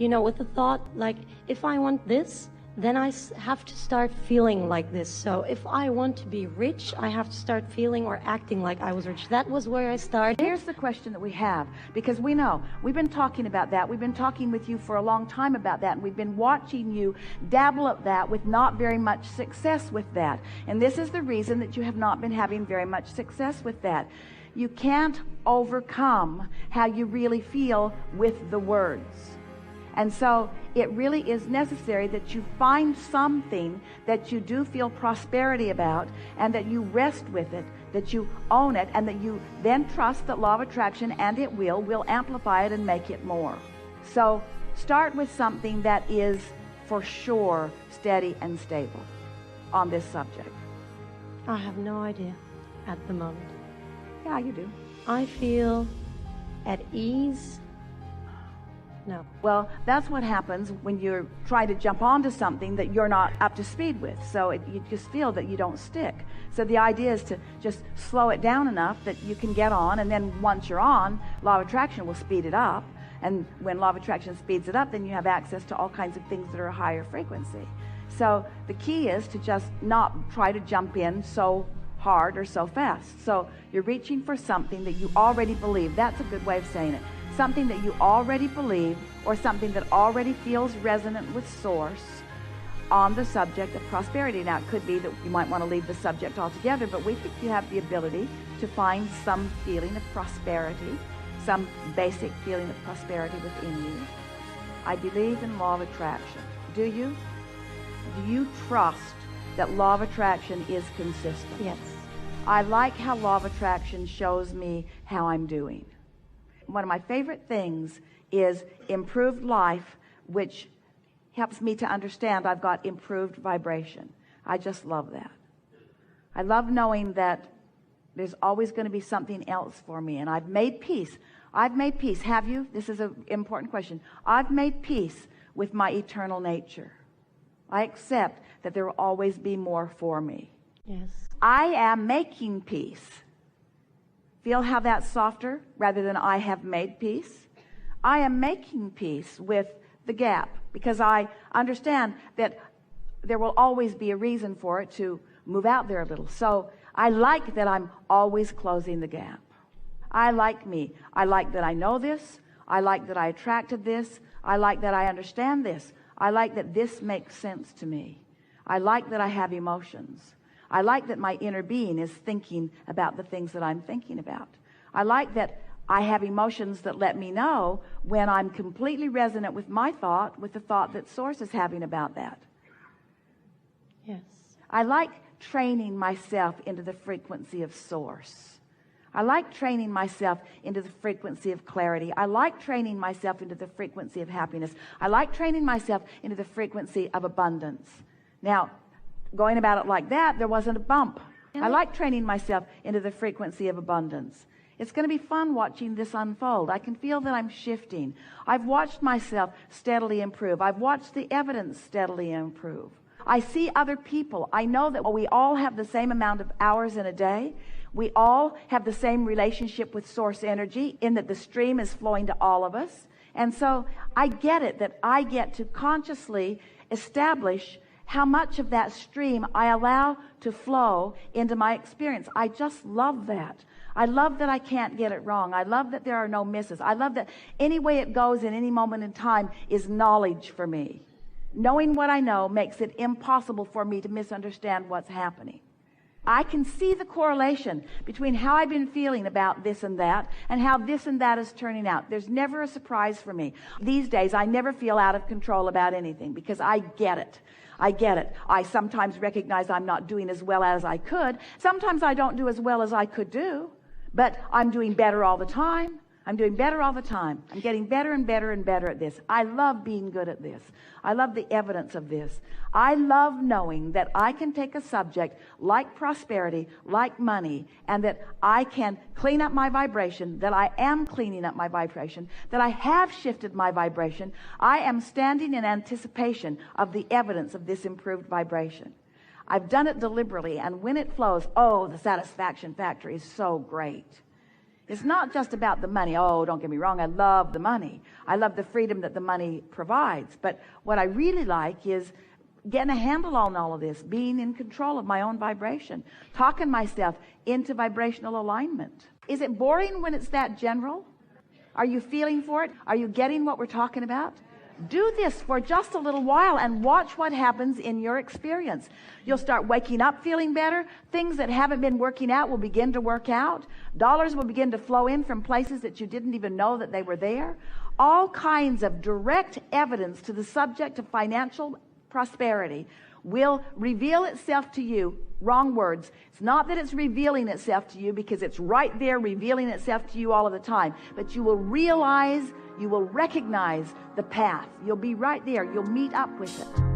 you know, with the thought, like, if I want this, then I have to start feeling like this. So if I want to be rich, I have to start feeling or acting like I was rich. That was where I started. Here's the question that we have, because we know, we've been talking about that. We've been talking with you for a long time about that, and we've been watching you dabble at that with not very much success with that. And this is the reason that you have not been having very much success with that. You can't overcome how you really feel with the words. And so it really is necessary that you find something that you do feel prosperity about, and that you rest with it, that you own it, and that you then trust that law of attraction and it will amplify it and make it more. So start with something that is for sure steady and stable on this subject. I have no idea at the moment. Yeah, you do. I feel at ease. No. Well, that's what happens when you're trying to jump onto something that you're not up to speed with. So you just feel that you don't stick. So the idea is to just slow it down enough that you can get on, and then once you're on, law of attraction will speed it up. And when law of attraction speeds it up, then you have access to all kinds of things that are a higher frequency. So the key is to just not try to jump in so hard or so fast. So you're reaching for something that you already believe. That's a good way of saying it. Something that you already believe, or something that already feels resonant with source on the subject of prosperity. Now, it could be that you might want to leave the subject altogether, but we think you have the ability to find some feeling of prosperity, some basic feeling of prosperity within you. I believe in law of attraction. Do you? Do you trust that law of attraction is consistent? Yes. I like how law of attraction shows me how I'm doing. One of my favorite things is improved life, which helps me to understand I've got improved vibration. I just love that. I love knowing that there's always going to be something else for me, and I've made peace. I've made peace. Have you? This is an important question. I've made peace with my eternal nature. I accept that there will always be more for me. Yes. I am making peace. Feel how that's softer rather than I have made peace? I am making peace with the gap, because I understand that there will always be a reason for it to move out there a little. So I like that I'm always closing the gap. I like me. I like that I know this. I like that I attracted this. I like that I understand this. I like that this makes sense to me. I like that I have emotions. I like that my inner being is thinking about the things that I'm thinking about. I like that I have emotions that let me know when I'm completely resonant with my thought, with the thought that Source is having about that. Yes. I like training myself into the frequency of Source. I like training myself into the frequency of clarity. I like training myself into the frequency of happiness. I like training myself into the frequency of abundance. Now, going about it like that, there wasn't a bump. I like training myself into the frequency of abundance. It's going to be fun watching this unfold. I can feel that I'm shifting. I've watched myself steadily improve. I've watched the evidence steadily improve. I see other people. I know that we all have the same amount of hours in a day. We all have the same relationship with source energy, in that the stream is flowing to all of us. And so I get it, that I get to consciously establish how much of that stream I allow to flow into my experience. I just love that. I love that I can't get it wrong. I love that there are no misses. I love that any way it goes in any moment in time is knowledge for me. Knowing what I know makes it impossible for me to misunderstand what's happening. I can see the correlation between how I've been feeling about this and that, and how this and that is turning out. There's never a surprise for me. These days, I never feel out of control about anything, because I get it. I get it. I sometimes recognize I'm not doing as well as I could. Sometimes I don't do as well as I could do, but I'm doing better all the time. I'm doing better all the time. I'm getting better and better and better at this. I love being good at this. I love the evidence of this. I love knowing that I can take a subject like prosperity, like money, and that I can clean up my vibration, that I am cleaning up my vibration, that I have shifted my vibration. I am standing in anticipation of the evidence of this improved vibration. I've done it deliberately, and when it flows, oh, the satisfaction factor is so great. It's not just about the money. Oh, don't get me wrong. I love the money. I love the freedom that the money provides. But what I really like is getting a handle on all of this, being in control of my own vibration, talking myself into vibrational alignment. Is it boring when it's that general? Are you feeling for it? Are you getting what we're talking about? Do this for just a little while and watch what happens in your experience. You'll start waking up feeling better. Things that haven't been working out will begin to work out. Dollars will begin to flow in from places that you didn't even know that they were there. All kinds of direct evidence to the subject of financial prosperity will reveal itself to you. Wrong words. It's not that it's revealing itself to you, because it's right there revealing itself to you all of the time. But you will realize, you will recognize the path. You'll be right there. You'll meet up with it.